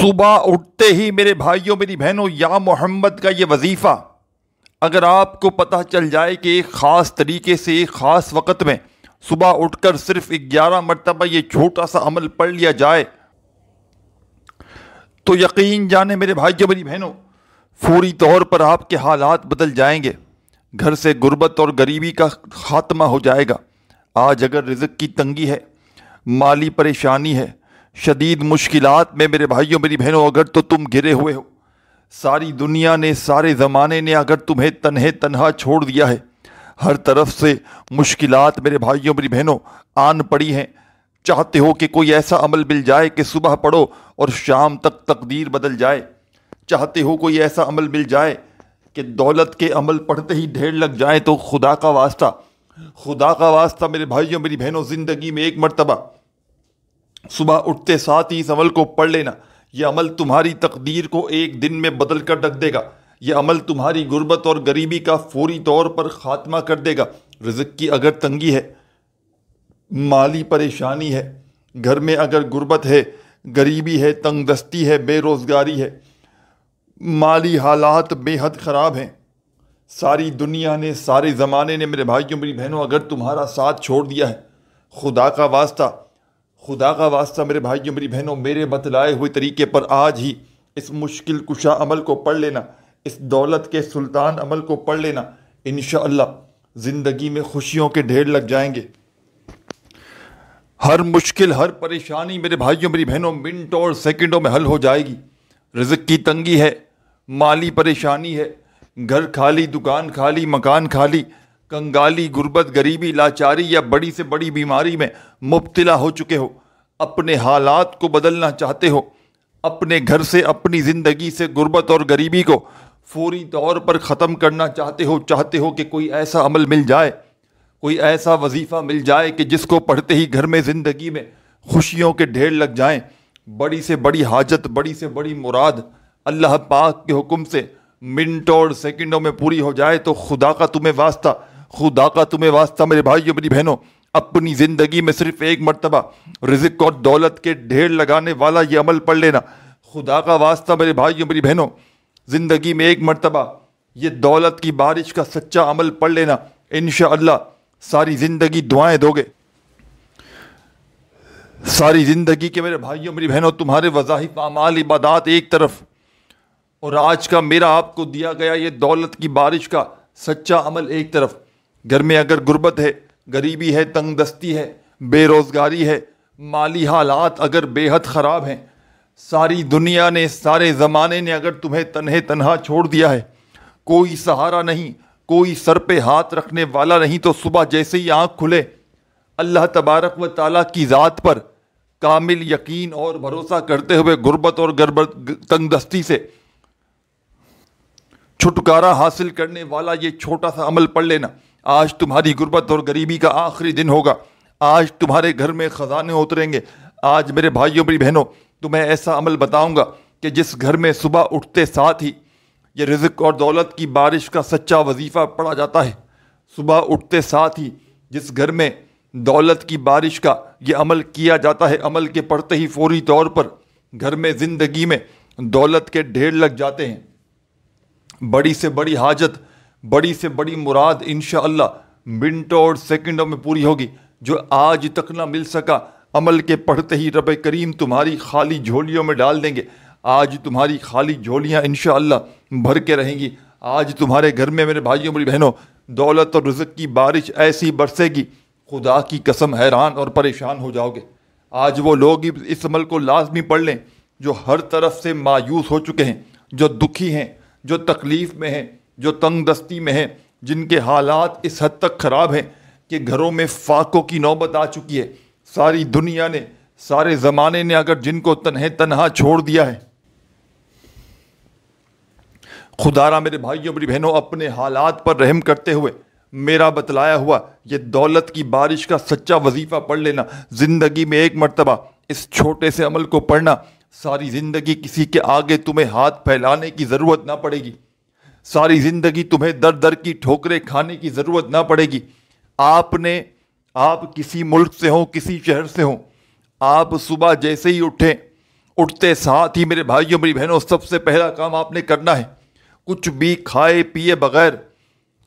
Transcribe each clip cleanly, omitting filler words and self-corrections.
صبح اٹھتے ہی میرے بھائیوں میری بہنوں یا محمد کا یہ وظیفہ اگر آپ کو پتہ چل جائے کہ ایک خاص طریقے سے ایک خاص وقت میں صبح اٹھ کر صرف 11 مرتبہ یہ چھوٹا سا عمل پڑھ لیا جائے تو یقین جانے میرے بھائیوں میری بہنوں فوری طور پر آپ کے حالات بدل جائیں گے. گھر سے غربت اور غریبی کا خاتمہ ہو جائے گا. آج اگر رزق کی تنگی ہے، مالی پریشانی ہے، شدید مشکلات میں میرے بھائیوں میری بہنوں اگر تو تم گھرے ہوئے ہو، ساری دنیا نے سارے زمانے نے اگر تمہیں تنہا چھوڑ دیا ہے، ہر طرف سے مشکلات میرے بھائیوں میری بہنوں آن پڑی ہیں، چاہتے ہو کہ کوئی ایسا عمل مل جائے کہ صبح پڑھو اور شام تک تقدیر بدل جائے، چاہتے ہو کوئی ایسا عمل مل جائے کہ دولت کے عمل پڑھتے ہی ڈھیر لگ جائیں، تو خدا کا واسطہ میرے بھائیوں میری بہنوں زندگی میں ایک مرتبہ صبح اٹھتے ساتھ ہی اس عمل کو پڑھ لینا. یہ عمل تمہاری تقدیر کو ایک دن میں بدل کر رکھ دے گا. یہ عمل تمہاری غربت اور غریبی کا فوری طور پر خاتمہ کر دے گا. رزق کی اگر تنگی ہے، مالی پریشانی ہے، گھر میں اگر غربت ہے، غریبی ہے، تنگ دستی ہے، بے روزگاری ہے، مالی حالات بے حد خراب ہیں، ساری دنیا نے سارے زمانے نے میرے بھائیوں میری بہنوں اگر تمہارا ساتھ چھوڑ دیا ہے، خدا کا واسطہ میرے بھائیوں میری بہنوں میرے بتلائے ہوئے طریقے پر آج ہی اس مشکل کشا عمل کو پڑھ لینا، اس دولت کے سلطان عمل کو پڑھ لینا. انشاءاللہ زندگی میں خوشیوں کے ڈھیر لگ جائیں گے. ہر مشکل، ہر پریشانی میرے بھائیوں میری بہنوں منٹوں اور سیکنڈوں میں حل ہو جائے گی. رزق کی تنگی ہے، مالی پریشانی ہے، گھر خالی، دکان خالی، مکان خالی، کنگالی، غربت، غریبی، لاچاری یا بڑی سے بڑی بیماری میں مبتلا ہو چکے ہو، اپنے حالات کو بدلنا چاہتے ہو، اپنے گھر سے، اپنی زندگی سے غربت اور غریبی کو فوری طور پر ختم کرنا چاہتے ہو کہ کوئی ایسا عمل مل جائے، کوئی ایسا وظیفہ مل جائے کہ جس کو پڑھتے ہی گھر میں زندگی میں خوشیوں کے ڈھیر لگ جائیں، بڑی سے بڑی حاجت، بڑی سے بڑی مراد اللہ پاک کے حکم سے منٹوں اور سیکنڈوں میں پوری ہو جائے، تو خدا کا تمہیں واسطہ میرے بھائیوں میری بہنوں اپنی زندگی میں صرف ایک مرتبہ رزق اور دولت کے ڈھیر لگانے والا یہ عمل پڑھ لینا. خدا کا واسطہ میرے بھائیوں میری بہنوں زندگی میں ایک مرتبہ یہ دولت کی بارش کا سچا عمل پڑھ لینا. انشاءاللہ ساری زندگی دعائیں دو گے، ساری زندگی کے میرے بھائیوں میری بہنوں تمہارے وظائف، اعمال، عبادات ایک طرف، اور آج کا میرا آپ کو دیا گیا یہ دولت کی بارش کا سچا عمل ایک طرف. گھر میں اگر غربت ہے، غریبی ہے، تنگ دستی ہے، بے روزگاری ہے، مالی حالات اگر بے حد خراب ہیں، ساری دنیا نے سارے زمانے نے اگر تمہیں تنہا چھوڑ دیا ہے، کوئی سہارا نہیں، کوئی سر پہ ہاتھ رکھنے والا نہیں، تو صبح جیسے ہی آنکھ کھلے اللہ تبارک و تعالیٰ کی ذات پر کامل یقین اور بھروسہ کرتے ہوئے غربت اور تنگ دستی سے چھٹکارا حاصل کرنے والا یہ چھوٹا سا عمل پڑھ لینا. آج تمہاری غربت اور غریبی کا آخری دن ہوگا. آج تمہارے گھر میں خزانے اتریں گے. آج میرے بھائیوں میری بہنوں تمہیں ایسا عمل بتاؤں گا کہ جس گھر میں صبح اٹھتے ساتھ ہی یہ رزق اور دولت کی بارش کا سچا وظیفہ پڑھا جاتا ہے، صبح اٹھتے ساتھ ہی جس گھر میں دولت کی بارش کا یہ عمل کیا جاتا ہے، عمل کے پڑھتے ہی فوری طور پر گھر میں زندگی میں دولت کے ڈھیر لگ جاتے ہیں، بڑی سے بڑی حاجت، بڑی سے بڑی مراد انشاءاللہ منٹوں اور سیکنڈوں میں پوری ہوگی. جو آج تک نہ مل سکا، عمل کے پڑھتے ہی رب کریم تمہاری خالی جھولیوں میں ڈال دیں گے. آج تمہاری خالی جھولیاں انشاءاللہ بھر کے رہیں گی. آج تمہارے گھر میں میرے بھائیوں میری بہنوں دولت اور رزق کی بارش ایسی برسے گی، خدا کی قسم حیران اور پریشان ہو جاؤ گے. آج وہ لوگ اس عمل کو لازمی پڑھ لیں جو ہر طرف سے مایوس ہو چکے ہیں، جو دکھی ہیں، جو تکلیف میں ہیں، جو تنگ دستی میں ہیں، جن کے حالات اس حد تک خراب ہیں کہ گھروں میں فاقوں کی نوبت آ چکی ہے. ساری دنیا نے، سارے زمانے نے اگر جن کو تنہا چھوڑ دیا ہے، خدا را میرے بھائیوں میری بہنوں اپنے حالات پر رحم کرتے ہوئے میرا بتلایا ہوا یہ دولت کی بارش کا سچا وظیفہ پڑھ لینا. زندگی میں ایک مرتبہ اس چھوٹے سے عمل کو پڑھنا، ساری زندگی کسی کے آگے تمہیں ہاتھ پھیلانے کی ضرورت نہ پڑے گی. ساری زندگی تمہیں در در کی ٹھوکریں کھانے کی ضرورت نہ پڑے گی. آپ کسی ملک سے ہوں، کسی شہر سے ہوں، آپ صبح جیسے ہی اٹھیں اٹھتے ساتھ ہی میرے بھائیوں میری بہنوں سب سے پہلا کام آپ نے کرنا ہے، کچھ بھی کھائے پیے بغیر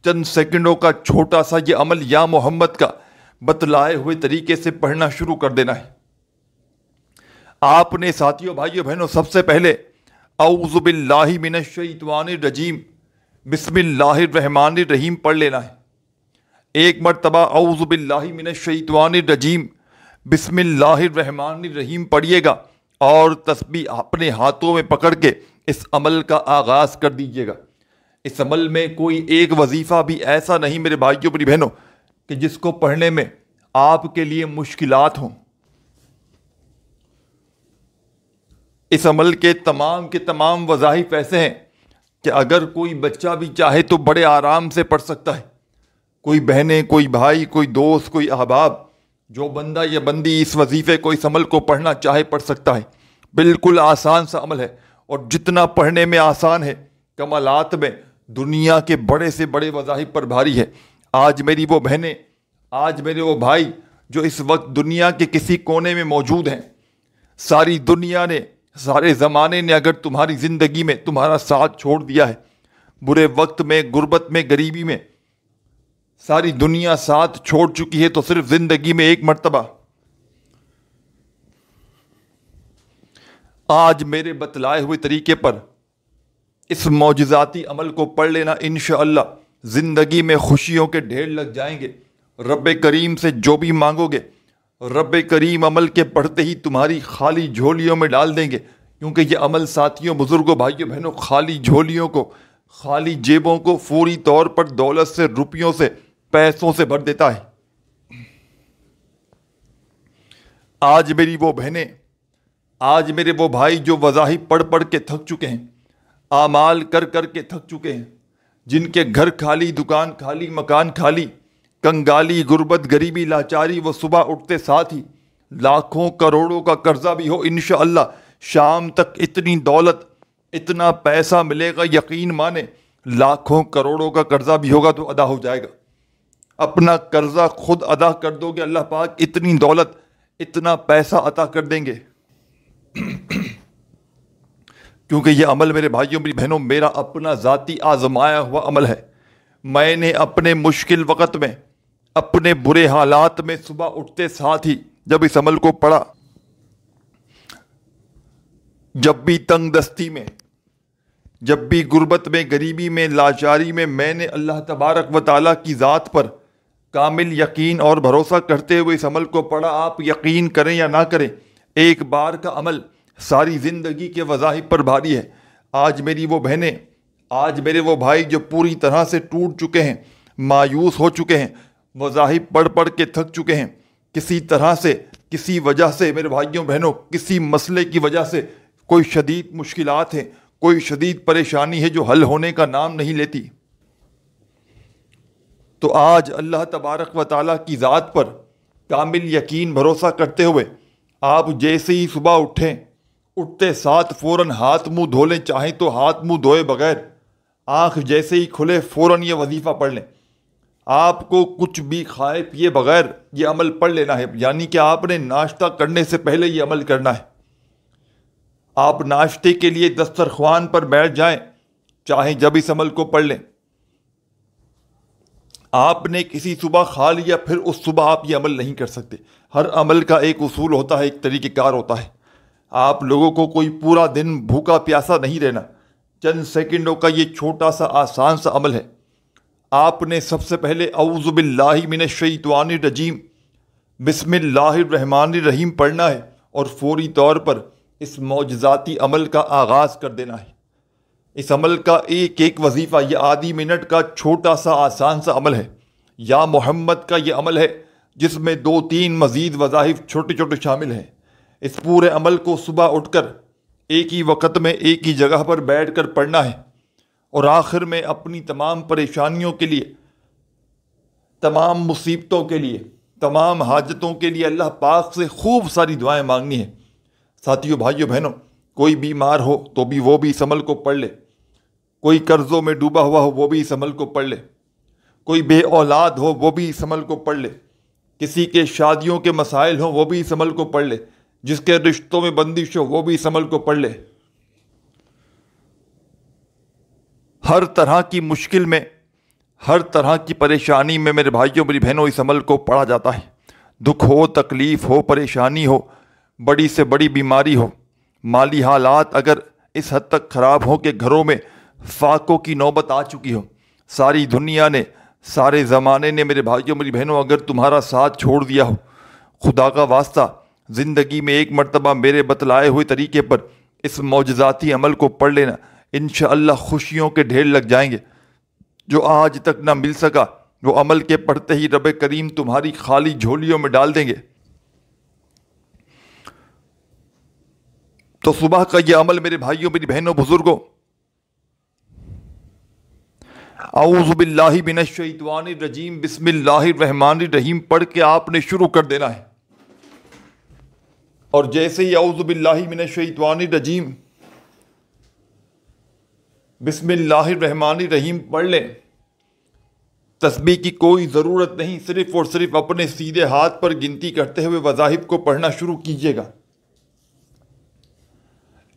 چند سیکنڈوں کا چھوٹا سا یہ عمل یا محمد کا بتلائے ہوئے طریقے سے پڑھنا شروع کر دینا ہے۔ آپ نے ساتھیوں بھائیوں بہنوں سب سے پہلے اعوذ باللہ من الشیطان الرجیم بسم اللہ الرحمن الرحیم پڑھ لینا ہے۔ ایک مرتبہ اعوذ باللہ من الشیطان الرجیم بسم اللہ الرحمن الرحیم پڑھیے گا اور تسبیح اپنے ہاتھوں میں پکڑ کے اس عمل کا آغاز کر دیجیے گا۔ اس عمل میں کوئی ایک وظیفہ بھی ایسا نہیں میرے بھائیوں میری بہنوں کہ جس کو پڑھنے میں آپ کے لیے مشکلات ہوں۔ اس عمل کے تمام وظائف ایسے ہیں کہ اگر کوئی بچہ بھی چاہے تو بڑے آرام سے پڑھ سکتا ہے۔ کوئی بہنیں، کوئی بھائی، کوئی دوست، کوئی احباب، جو بندہ یا بندی اس وظیفے کو اس عمل کو پڑھنا چاہے پڑھ سکتا ہے۔ بالکل آسان سا عمل ہے، اور جتنا پڑھنے میں آسان ہے کمالات میں دنیا کے بڑے سے بڑے وظائف پر بھاری ہے۔ آج میری وہ بہنیں، آج میرے وہ بھائی جو اس وقت دنیا کے کسی کونے میں موجود ہیں، ساری دنیا نے، سارے زمانے نے اگر تمہاری زندگی میں تمہارا ساتھ چھوڑ دیا ہے، برے وقت میں، غربت میں، غریبی میں، ساری دنیا ساتھ چھوڑ چکی ہے، تو صرف زندگی میں ایک مرتبہ آج میرے بتلائے ہوئے طریقے پر اس معجزاتی عمل کو پڑھ لینا، انشاءاللہ زندگی میں خوشیوں کے ڈھیر لگ جائیں گے۔ رب کریم سے جو بھی مانگو گے رب کریم عمل کے پڑھتے ہی تمہاری خالی جھولیوں میں ڈال دیں گے، کیونکہ یہ عمل ساتھیوں، بزرگوں، بھائیوں بہنوں خالی جھولیوں کو، خالی جیبوں کو فوری طور پر دولت سے، روپیوں سے، پیسوں سے بھر دیتا ہے۔ آج میری وہ بہنیں، آج میرے وہ بھائی جو وظائف پڑھ پڑھ کے تھک چکے ہیں، اعمال کر کر کے تھک چکے ہیں، جن کے گھر خالی، دکان خالی، مکان خالی، کنگالی، غربت، غریبی، لاچاری، وہ صبح اٹھتے ساتھ ہی لاکھوں کروڑوں کا قرضہ بھی ہو، انشاءاللہ شام تک اتنی دولت، اتنا پیسہ ملے گا، یقین مانے لاکھوں کروڑوں کا قرضہ بھی ہوگا تو ادا ہو جائے گا۔ اپنا قرضہ خود ادا کر دو گے، اللہ پاک اتنی دولت، اتنا پیسہ عطا کر دیں گے۔ کیونکہ یہ عمل میرے بھائیوں میری بہنوں میرا اپنا ذاتی آزمایا ہوا عمل ہے۔ میں نے اپنے مشکل وقت میں، اپنے برے حالات میں صبح اٹھتے ساتھ ہی جب اس عمل کو پڑھا، جب بھی تنگ دستی میں، جب بھی غربت میں، غریبی میں، لاچاری میں نے اللہ تبارک و تعالیٰ کی ذات پر کامل یقین اور بھروسہ کرتے ہوئے اس عمل کو پڑھا۔ آپ یقین کریں یا نہ کریں، ایک بار کا عمل ساری زندگی کے وظائف پر بھاری ہے۔ آج میری وہ بہنیں، آج میرے وہ بھائی جو پوری طرح سے ٹوٹ چکے ہیں، مایوس ہو چکے ہیں، وظائف پڑھ پڑھ کے تھک چکے ہیں، کسی طرح سے، کسی وجہ سے میرے بھائیوں بہنوں، کسی مسئلے کی وجہ سے کوئی شدید مشکلات ہیں، کوئی شدید پریشانی ہے جو حل ہونے کا نام نہیں لیتی، تو آج اللہ تبارک و تعالیٰ کی ذات پر کامل یقین بھروسہ کرتے ہوئے آپ جیسے ہی صبح اٹھیں، اٹھتے ساتھ فوراً ہاتھ منہ دھو لیں، چاہیں تو ہاتھ منہ دھوئے بغیر آنکھ جیسے ہی کھلے فوراً یہ وظیفہ پڑھ لیں۔ آپ کو کچھ بھی کھائے پیے بغیر یہ عمل پڑھ لینا ہے، یعنی کہ آپ نے ناشتہ کرنے سے پہلے یہ عمل کرنا ہے۔ آپ ناشتے کے لیے دسترخوان پر بیٹھ جائیں، چاہیں جب اس عمل کو پڑھ لیں۔ آپ نے کسی صبح کھا لیا پھر اس صبح آپ یہ عمل نہیں کر سکتے۔ ہر عمل کا ایک اصول ہوتا ہے، ایک طریقہ کار ہوتا ہے۔ آپ لوگوں کو کوئی پورا دن بھوکا پیاسا نہیں رہنا، چند سیکنڈوں کا یہ چھوٹا سا آسان سا عمل ہے۔ آپ نے سب سے پہلے اعوذ باللہ من الشیطان الرجیم بسم اللہ الرحمن الرحیم پڑھنا ہے، اور فوری طور پر اس معجزاتی عمل کا آغاز کر دینا ہے۔ اس عمل کا ایک ایک وظیفہ یہ آدھی منٹ کا چھوٹا سا آسان سا عمل ہے۔ یا محمد کا یہ عمل ہے جس میں 2-3 مزید وظائف چھوٹے چھوٹے شامل ہیں۔ اس پورے عمل کو صبح اٹھ کر ایک ہی وقت میں ایک ہی جگہ پر بیٹھ کر پڑھنا ہے، اور آخر میں اپنی تمام پریشانیوں کے لیے، تمام مصیبتوں کے لیے، تمام حاجتوں کے لیے اللہ پاک سے خوب ساری دعائیں مانگنی ہیں۔ ساتھیوں، بھائیوں، بہنوں، کوئی بیمار ہو تو بھی وہ بھی اس عمل کو پڑھ لے، کوئی قرضوں میں ڈوبا ہوا ہو وہ بھی اس عمل کو پڑھ لے، کوئی بے اولاد ہو وہ بھی اس عمل کو پڑھ لے، کسی کے شادیوں کے مسائل ہوں وہ بھی اس عمل کو پڑھ لے، جس کے رشتوں میں بندش ہو وہ بھی اس عمل کو پڑھ لے۔ ہر طرح کی مشکل میں، ہر طرح کی پریشانی میں میرے بھائیوں میری بہنوں اس عمل کو پڑھا جاتا ہے۔ دکھ ہو، تکلیف ہو، پریشانی ہو، بڑی سے بڑی بیماری ہو، مالی حالات اگر اس حد تک خراب ہو کہ گھروں میں فاقوں کی نوبت آ چکی ہو، ساری دنیا نے، سارے زمانے نے میرے بھائیوں میری بہنوں اگر تمہارا ساتھ چھوڑ دیا ہو، خدا کا واسطہ زندگی میں ایک مرتبہ میرے بتلائے ہوئے طریقے پر اس معجزاتی عمل کو پڑھ لینا، انشاءاللہ خوشیوں کے ڈھیر لگ جائیں گے۔ جو آج تک نہ مل سکا وہ عمل کے پڑھتے ہی رب کریم تمہاری خالی جھولیوں میں ڈال دیں گے۔ تو صبح کا یہ عمل میرے بھائیوں میری بہنوں بزرگوں، اعوذ باللہ من الشیطان الرجیم بسم اللہ الرحمن الرحیم پڑھ کے آپ نے شروع کر دینا ہے، اور جیسے ہی اعوذ باللہ من الشیطان الرجیم بسم اللہ الرحمن الرحیم پڑھ لیں، تسبیح کی کوئی ضرورت نہیں، صرف اور صرف اپنے سیدھے ہاتھ پر گنتی کرتے ہوئے وظائف کو پڑھنا شروع کیجیے گا۔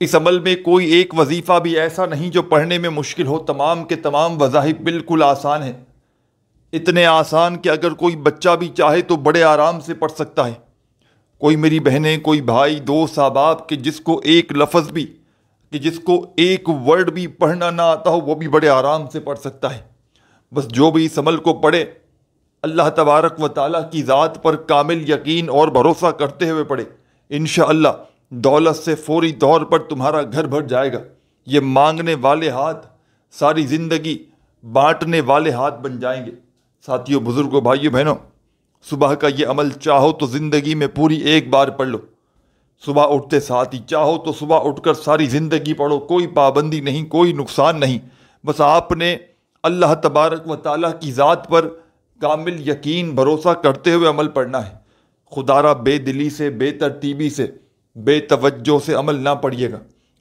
اس عمل میں کوئی ایک وظیفہ بھی ایسا نہیں جو پڑھنے میں مشکل ہو، تمام کے تمام وظائف بالکل آسان ہیں، اتنے آسان کہ اگر کوئی بچہ بھی چاہے تو بڑے آرام سے پڑھ سکتا ہے۔ کوئی میری بہنیں، کوئی بھائی، دوست، احباب کہ جس کو ایک لفظ بھی، کہ جس کو ایک ورڈ بھی پڑھنا نہ آتا ہو وہ بھی بڑے آرام سے پڑھ سکتا ہے۔ بس جو بھی اس عمل کو پڑھے اللہ تبارک و تعالیٰ کی ذات پر کامل یقین اور بھروسہ کرتے ہوئے پڑھے، انشاءاللہ دولت سے فوری طور پر تمہارا گھر بھر جائے گا۔ یہ مانگنے والے ہاتھ ساری زندگی بانٹنے والے ہاتھ بن جائیں گے۔ ساتھیوں، بزرگوں، بھائیوں، بہنوں، صبح کا یہ عمل چاہو تو زندگی میں پوری ایک بار پڑھ لو، صبح اٹھتے ساتھ ہی، چاہو تو صبح اٹھ کر ساری زندگی پڑھو، کوئی پابندی نہیں، کوئی نقصان نہیں۔ بس آپ نے اللہ تبارک و تعالیٰ کی ذات پر کامل یقین بھروسہ کرتے ہوئے عمل پڑھنا ہے۔ خدا را بے دلی سے، بے ترتیبی سے، بے توجہ سے عمل نہ پڑھیے گا،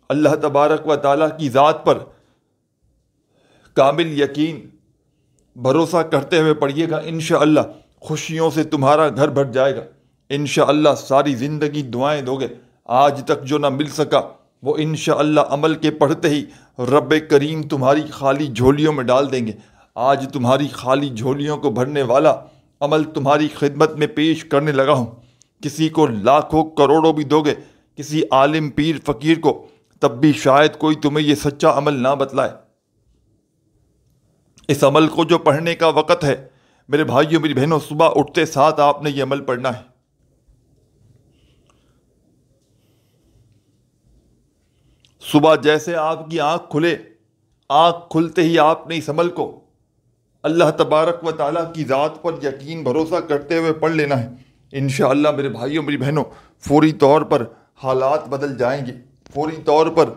اللہ تبارک و تعالیٰ کی ذات پر کامل یقین بھروسہ کرتے ہوئے پڑھیے گا، انشاءاللہ خوشیوں سے تمہارا گھر بھر جائے گا۔ انشاءاللہ ساری زندگی دعائیں دو گے، آج تک جو نہ مل سکا وہ انشاءاللہ عمل کے پڑھتے ہی رب کریم تمہاری خالی جھولیوں میں ڈال دیں گے۔ آج تمہاری خالی جھولیوں کو بھرنے والا عمل تمہاری خدمت میں پیش کرنے لگا ہوں۔ کسی کو لاکھوں کروڑوں بھی دو گے، کسی عالم پیر فقیر کو، تب بھی شاید کوئی تمہیں یہ سچا عمل نہ بتلائے۔ اس عمل کو جو پڑھنے کا وقت ہے میرے بھائیوں میری بہنوں، صبح اٹھتے ساتھ آپ نے یہ عمل پڑھنا ہے۔ صبح جیسے آپ کی آنکھ کھلے، آنکھ کھلتے ہی آپ نے اس عمل کو اللہ تبارک و تعالیٰ کی ذات پر یقین بھروسہ کرتے ہوئے پڑھ لینا ہے۔ انشاءاللہ میرے بھائیوں میری بہنوں فوری طور پر حالات بدل جائیں گے، فوری طور پر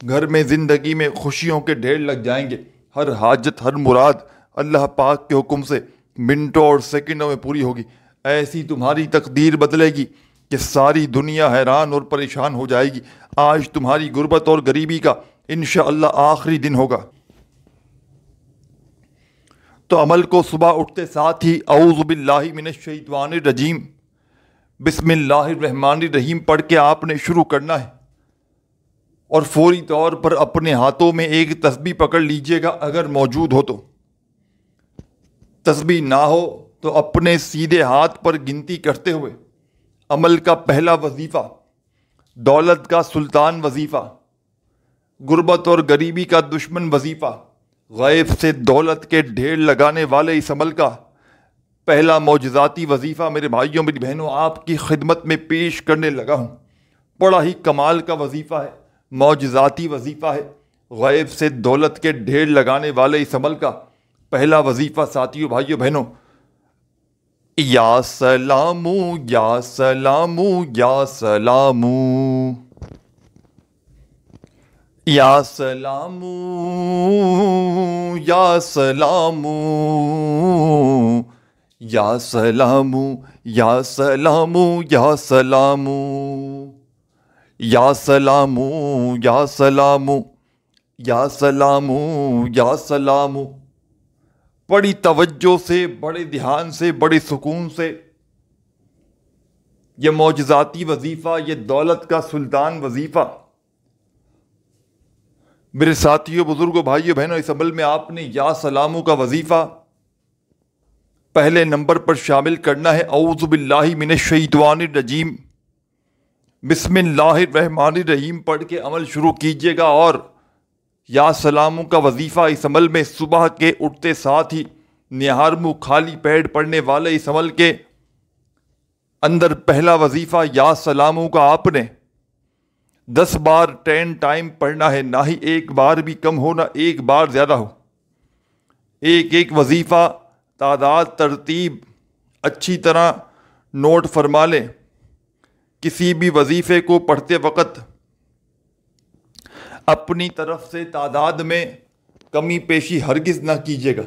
گھر میں زندگی میں خوشیوں کے ڈھیر لگ جائیں گے، ہر حاجت، ہر مراد اللہ پاک کے حکم سے منٹوں اور سیکنڈوں میں پوری ہوگی۔ ایسی تمہاری تقدیر بدلے گی کہ ساری دنیا حیران اور پریشان ہو جائے گی۔ آج تمہاری غربت اور غریبی کا انشاءاللہ آخری دن ہوگا۔ تو عمل کو صبح اٹھتے ساتھ ہی اعوذ باللہ من الشیطان الرجیم بسم اللہ الرحمن الرحیم پڑھ کے آپ نے شروع کرنا ہے، اور فوری طور پر اپنے ہاتھوں میں ایک تسبیح پکڑ لیجئے گا اگر موجود ہو تو۔ تسبیح نہ ہو تو اپنے سیدھے ہاتھ پر گنتی کرتے ہوئے عمل کا پہلا وظیفہ، دولت کا سلطان وظیفہ، غربت اور غریبی کا دشمن وظیفہ، غیب سے دولت کے ڈھیر لگانے والے اس عمل کا پہلا معجزاتی وظیفہ میرے بھائیوں میری بہنوں آپ کی خدمت میں پیش کرنے لگا ہوں۔ بڑا ہی کمال کا وظیفہ ہے، معجزاتی وظیفہ ہے، غیب سے دولت کے ڈھیر لگانے والے اس عمل کا پہلا وظیفہ ساتھیوں، بھائیوں، بہنوں، یا سلام یا سلام یا سلام یا سلام یا سلام یا سلام یا سلام یا سلام یا سلام یا سلام یا سلام یا سلام، بڑی توجہ سے، بڑے دھیان سے، بڑے سکون سے یہ معجزاتی وظیفہ، یہ دولت کا سلطان وظیفہ، میرے ساتھیوں، بزرگوں، بھائیوں، بہنوں، اس عمل میں آپ نے یا سلاموں کا وظیفہ پہلے نمبر پر شامل کرنا ہے۔ اعوذ باللہ من الشیطان الرجیم، بسم اللہ الرحمن الرحیم پڑھ کے عمل شروع کیجیے گا۔ اور یا سلاموں کا وظیفہ اس عمل میں صبح کے اٹھتے ساتھ ہی نہار منہ خالی پیٹ پڑھنے والے اس عمل کے اندر پہلا وظیفہ یا سلاموں کا آپ نے 10 بار 10 ٹائم پڑھنا ہے، نہ ہی ایک بار بھی کم ہو نہ ایک بار زیادہ ہو۔ ایک وظیفہ تعداد ترتیب اچھی طرح نوٹ فرما لیں۔ کسی بھی وظیفے کو پڑھتے وقت اپنی طرف سے تعداد میں کمی پیشی ہرگز نہ کیجیے گا۔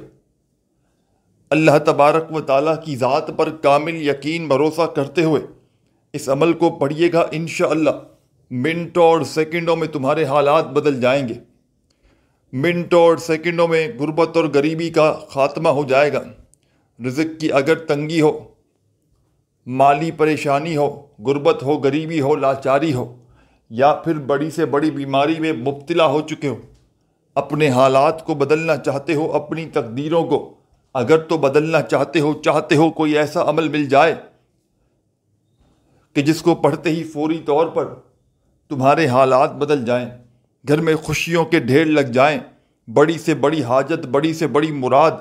اللہ تبارک و تعالیٰ کی ذات پر کامل یقین بھروسہ کرتے ہوئے اس عمل کو پڑھیے گا۔ انشاءاللہ منٹوں اور سیکنڈوں میں تمہارے حالات بدل جائیں گے۔ منٹوں اور سیکنڈوں میں غربت اور غریبی کا خاتمہ ہو جائے گا۔ رزق کی اگر تنگی ہو، مالی پریشانی ہو، غربت ہو، غریبی ہو، لاچاری ہو، یا پھر بڑی سے بڑی بیماری میں مبتلا ہو چکے ہو، اپنے حالات کو بدلنا چاہتے ہو، اپنی تقدیروں کو اگر تو بدلنا چاہتے ہو کوئی ایسا عمل مل جائے کہ جس کو پڑھتے ہی فوری طور پر تمہارے حالات بدل جائیں، گھر میں خوشیوں کے ڈھیر لگ جائیں، بڑی سے بڑی حاجت، بڑی سے بڑی مراد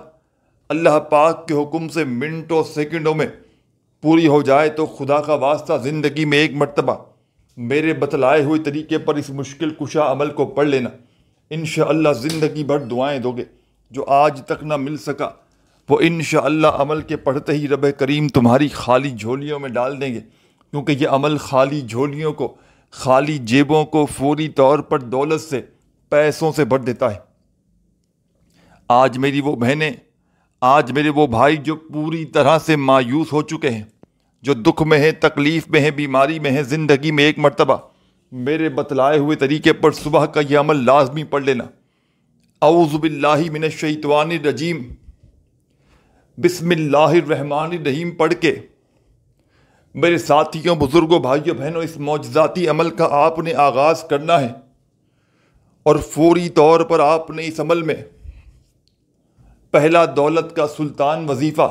اللہ پاک کے حکم سے منٹوں سیکنڈوں میں پوری ہو جائے، تو خدا کا واسطہ زندگی میں ایک مرتبہ میرے بتلائے ہوئے طریقے پر اس مشکل کشا عمل کو پڑھ لینا۔ انشاءاللہ زندگی بھر دعائیں دو گے۔ جو آج تک نہ مل سکا وہ انشاءاللہ عمل کے پڑھتے ہی رب کریم تمہاری خالی جھولیوں میں ڈال دیں گے، کیونکہ یہ عمل خالی جھولیوں کو، خالی جیبوں کو فوری طور پر دولت سے، پیسوں سے بھر دیتا ہے۔ آج میری وہ بہنیں، آج میرے وہ بھائی جو پوری طرح سے مایوس ہو چکے ہیں، جو دکھ میں ہیں، تکلیف میں ہیں، بیماری میں ہیں، زندگی میں ایک مرتبہ میرے بتلائے ہوئے طریقے پر صبح کا یہ عمل لازمی پڑھ لینا۔ اعوذ باللہ من الشیطان الرجیم، بسم اللہ الرحمن الرحیم پڑھ کے میرے ساتھیوں، بزرگوں، بھائیوں، بہنوں، اس معجزاتی عمل کا آپ نے آغاز کرنا ہے، اور فوری طور پر آپ نے اس عمل میں پہلا دولت کا سلطان وظیفہ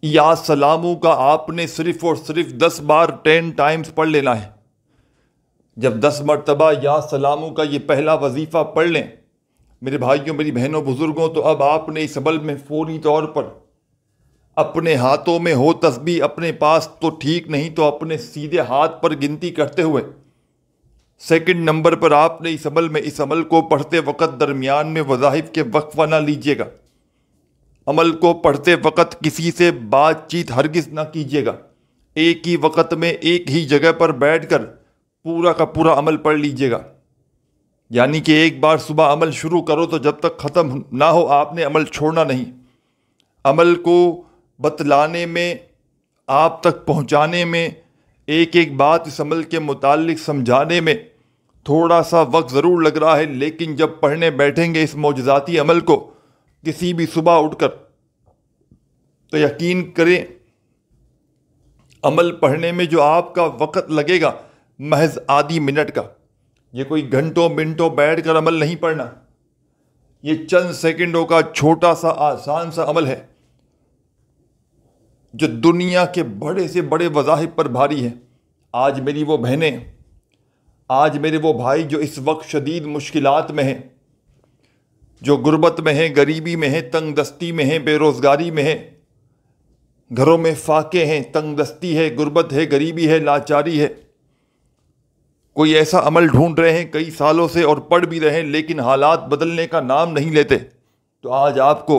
یا سلاموں کا آپ نے صرف اور صرف 10 بار 10 ٹائمز پڑھ لینا ہے۔ جب 10 مرتبہ یا سلاموں کا یہ پہلا وظیفہ پڑھ لیں میرے بھائیوں، میری بہنوں، بزرگوں، تو اب آپ نے اس عمل میں فوری طور پر اپنے ہاتھوں میں ہو تسبیح، اپنے پاس تو ٹھیک نہیں تو اپنے سیدھے ہاتھ پر گنتی کرتے ہوئے سیکنڈ نمبر پر آپ نے اس عمل کو پڑھتے وقت درمیان میں وظائف کے وقفہ نہ لیجیے گا۔ عمل کو پڑھتے وقت کسی سے بات چیت ہرگز نہ کیجیے گا۔ ایک ہی وقت میں ایک ہی جگہ پر بیٹھ کر پورا کا پورا عمل پڑھ لیجیے گا۔ یعنی کہ ایک بار صبح عمل شروع کرو تو جب تک ختم نہ ہو آپ نے عمل چھوڑنا نہیں۔ عمل کو بتلانے میں، آپ تک پہنچانے میں، ایک ایک بات اس عمل کے متعلق سمجھانے میں تھوڑا سا وقت ضرور لگ رہا ہے، لیکن جب پڑھنے بیٹھیں گے اس معجزاتی عمل کو کسی بھی صبح اٹھ کر، تو یقین کریں عمل پڑھنے میں جو آپ کا وقت لگے گا محض آدھی منٹ کا، یہ کوئی گھنٹوں منٹوں بیٹھ کر عمل نہیں پڑھنا، یہ چند سیکنڈوں کا چھوٹا سا آسان سا عمل ہے جو دنیا کے بڑے سے بڑے وظائف پر بھاری ہے۔ آج میری وہ بہنیں، آج میرے وہ بھائی جو اس وقت شدید مشکلات میں ہیں، جو غربت میں ہیں، غریبی میں ہیں، تنگ دستی میں ہیں، بے روزگاری میں ہیں، گھروں میں فاقے ہیں، تنگ دستی ہے، غربت ہے، غریبی ہے، لاچاری ہے، کوئی ایسا عمل ڈھونڈ رہے ہیں کئی سالوں سے اور پڑھ بھی رہے ہیں لیکن حالات بدلنے کا نام نہیں لیتے، تو آج آپ کو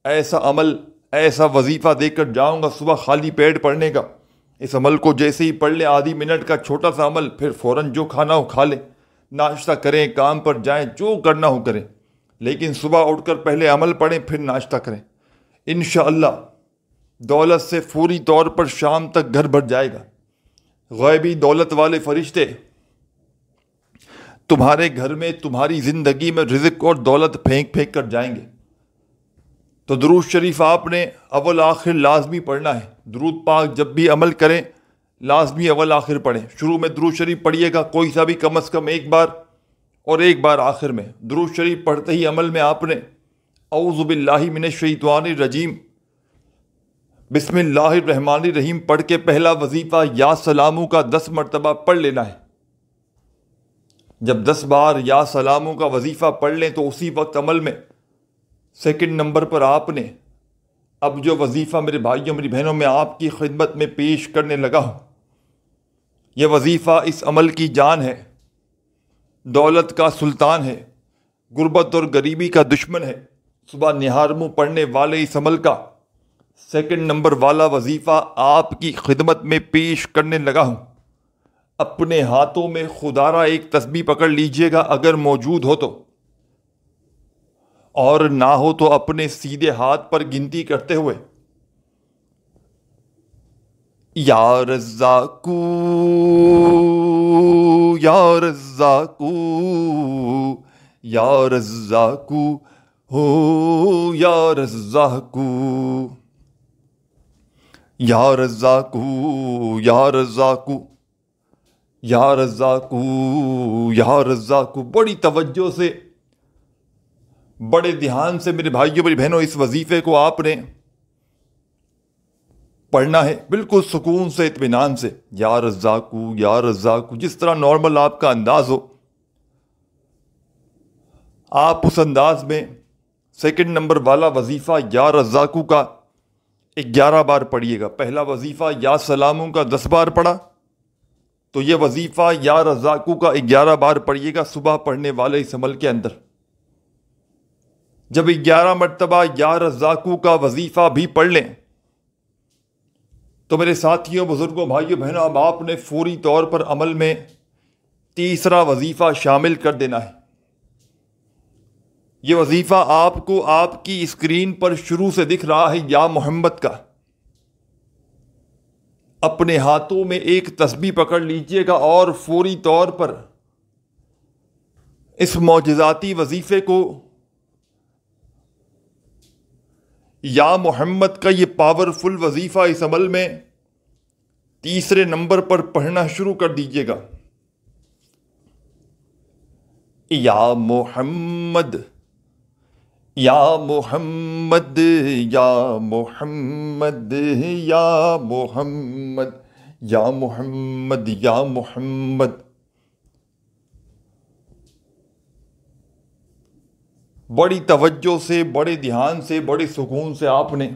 ایسا عمل، ایسا وظیفہ دے کر جاؤں گا صبح خالی پیٹ پڑھنے کا۔ اس عمل کو جیسے ہی پڑھ لیں، آدھی منٹ کا چھوٹا سا عمل، پھر فوراً جو کھانا ہو کھا لیں، ناشتہ کریں، کام پر جائیں، جو کرنا ہو کریں، لیکن صبح اٹھ کر پہلے عمل پڑھیں پھر ناشتہ کریں۔ انشاءاللہ دولت سے فوری طور پر شام تک گھر بھر جائے گا۔ غیبی دولت والے فرشتے تمہارے گھر میں، تمہاری زندگی میں رزق اور دولت پھینک پھینک کر جائیں گے۔ تو درود شریف آپ نے اول آخر لازمی پڑھنا ہے. درود پاک جب بھی عمل کریں لازمی اول آخر پڑھیں. شروع میں درود شریف پڑھیے گا کوئی سا بھی کم از کم ایک بار، اور ایک بار آخر میں. درود شریف پڑھتے ہی عمل میں آپ نے اعوذ باللہ من الشیطان الرجیم بسم اللہ الرحمن الرحیم پڑھ کے پہلا وظیفہ یا سلاموں کا 10 مرتبہ پڑھ لینا ہے. جب 10 بار یا سلاموں کا وظیفہ پڑھ لیں تو اسی وقت عمل میں سیکنڈ نمبر پر آپ نے اب جو وظیفہ میرے بھائیوں میری بہنوں میں آپ کی خدمت میں پیش کرنے لگا ہوں، یہ وظیفہ اس عمل کی جان ہے، دولت کا سلطان ہے، غربت اور غریبی کا دشمن ہے. صبح نہار منہ پڑھنے والے اس عمل کا سیکنڈ نمبر والا وظیفہ آپ کی خدمت میں پیش کرنے لگا ہوں. اپنے ہاتھوں میں خدا را ایک تسبیح پکڑ لیجئے گا اگر موجود ہو تو، اور نہ ہو تو اپنے سیدھے ہاتھ پر گنتی کرتے ہوئے یا رزاقو یا رزاقو یا رزاقو ہو یا رزاقو یا رزاقو یا رزاقو یا رزاقو یا رزاقو. بڑی توجہ سے بڑے دھیان سے میرے بھائیوں میری بہنوں اس وظیفے کو آپ نے پڑھنا ہے، بالکل سکون سے اطمینان سے. یا رزاقو یا رزاقو، جس طرح نارمل آپ کا انداز ہو آپ اس انداز میں سیکنڈ نمبر والا وظیفہ یا رزاقو کا 11 بار پڑھیے گا. پہلا وظیفہ یا سلاموں کا 10 بار پڑھا تو یہ وظیفہ یا رزاقو کا 11 بار پڑھیے گا صبح پڑھنے والے اس عمل کے اندر. جب 11 مرتبہ یا رزاقو کا وظیفہ بھی پڑھ لیں تو میرے ساتھیوں بزرگوں بھائیوں بہنوں اب آپ نے فوری طور پر عمل میں تیسرا وظیفہ شامل کر دینا ہے. یہ وظیفہ آپ کو آپ کی اسکرین پر شروع سے دکھ رہا ہے یا محمد کا. اپنے ہاتھوں میں ایک تسبیح پکڑ لیجئے گا اور فوری طور پر اس معجزاتی وظیفے کو یا محمد کا یہ پاورفل وظیفہ اس عمل میں تیسرے نمبر پر پڑھنا شروع کر دیجئے گا. یا محمد یا محمد یا محمد یا محمد یا محمد یا محمد. بڑی توجہ سے بڑے دھیان سے بڑے سکون سے آپ نے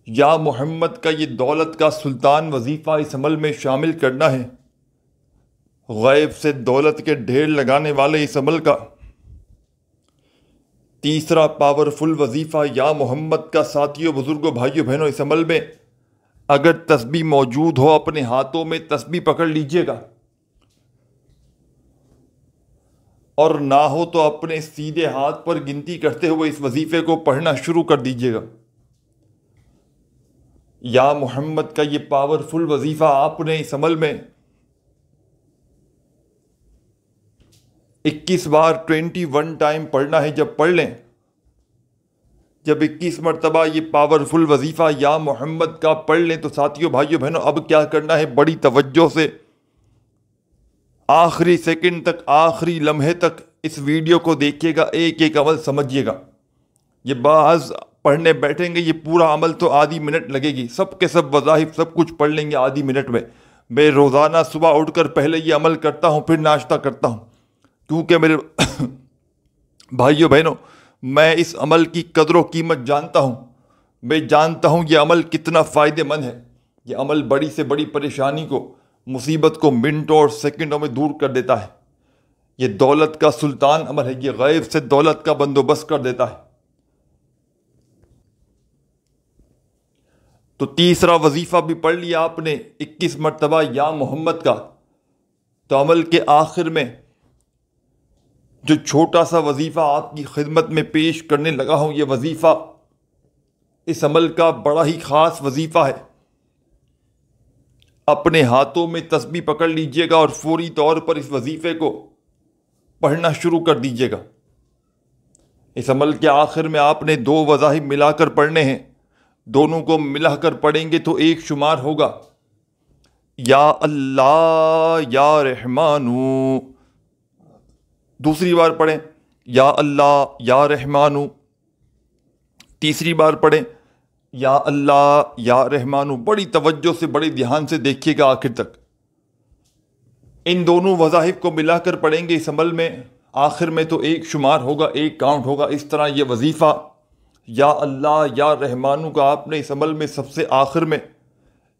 یا محمد کا یہ دولت کا سلطان وظیفہ اس عمل میں شامل کرنا ہے. غیب سے دولت کے ڈھیر لگانے والے اس عمل کا تیسرا پاورفل وظیفہ یا محمد کا ساتھیوں بزرگوں بھائیوں بہنوں اس عمل میں اگر تسبیح موجود ہو اپنے ہاتھوں میں تسبیح پکڑ لیجئے گا، اور نہ ہو تو اپنے سیدھے ہاتھ پر گنتی کرتے ہوئے اس وظیفے کو پڑھنا شروع کر دیجئے گا. یا محمد کا یہ پاورفل وظیفہ آپ نے اس عمل میں 21 بار 21 ٹائم پڑھنا ہے. جب پڑھ لیں، جب 21 مرتبہ یہ پاورفل وظیفہ یا محمد کا پڑھ لیں تو ساتھیوں بھائیوں بہنوں اب کیا کرنا ہے، بڑی توجہ سے آخری سیکنڈ تک آخری لمحے تک اس ویڈیو کو دیکھیے گا، ایک ایک عمل سمجھیے گا. یہ بعض پڑھنے بیٹھیں گے یہ پورا عمل تو آدھی منٹ لگے گی، سب کے سب وظائف سب کچھ پڑھ لیں گے آدھی منٹ میں. میں روزانہ صبح اٹھ کر پہلے یہ عمل کرتا ہوں پھر ناشتہ کرتا ہوں، کیونکہ میرے بھائیوں بہنوں میں اس عمل کی قدر و قیمت جانتا ہوں. میں جانتا ہوں یہ عمل کتنا فائدہ مند ہے. یہ عمل بڑی سے بڑی پریشانی کو مصیبت کو منٹوں اور سیکنڈوں میں دور کر دیتا ہے. یہ دولت کا سلطان عمل ہے، یہ غیب سے دولت کا بندوبست کر دیتا ہے. تو تیسرا وظیفہ بھی پڑھ لیا آپ نے 21 مرتبہ یا محمد کا. تو عمل کے آخر میں جو چھوٹا سا وظیفہ آپ کی خدمت میں پیش کرنے لگا ہوں، یہ وظیفہ اس عمل کا بڑا ہی خاص وظیفہ ہے. اپنے ہاتھوں میں تسبیح پکڑ لیجئے گا اور فوری طور پر اس وظیفے کو پڑھنا شروع کر دیجئے گا. اس عمل کے آخر میں آپ نے 2 وظائف ملا کر پڑھنے ہیں، دونوں کو ملا کر پڑھیں گے تو ایک شمار ہوگا، یا اللہ یا رحمانو، دوسری بار پڑھیں یا اللہ یا رحمانو، تیسری بار پڑھیں یا اللہ یا رحمانو۔ بڑی توجہ سے، بڑی دھیان سے دیکھیے گا آخر تک۔ ان دونوں وظائف کو ملا کر پڑھیں گے اس عمل میں، آخر میں تو ایک شمار ہوگا، ایک کاؤنٹ ہوگا۔ اس طرح یہ وظیفہ یا اللہ یا رحمانو کا آپ نے اس عمل میں سب سے آخر میں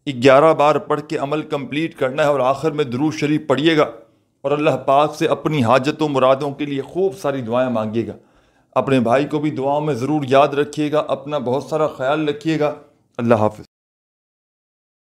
11 بار پڑھ کے عمل کمپلیٹ کرنا ہے، اور آخر میں درود شریف پڑھیے گا اور اللہ پاک سے اپنی حاجتوں مرادوں کے لیے خوب ساری دعائیں مانگیے گا۔ اپنے بھائی کو بھی دعاؤں میں ضرور یاد رکھیے گا، اپنا بہت سارا خیال رکھیے گا۔ اللہ حافظ۔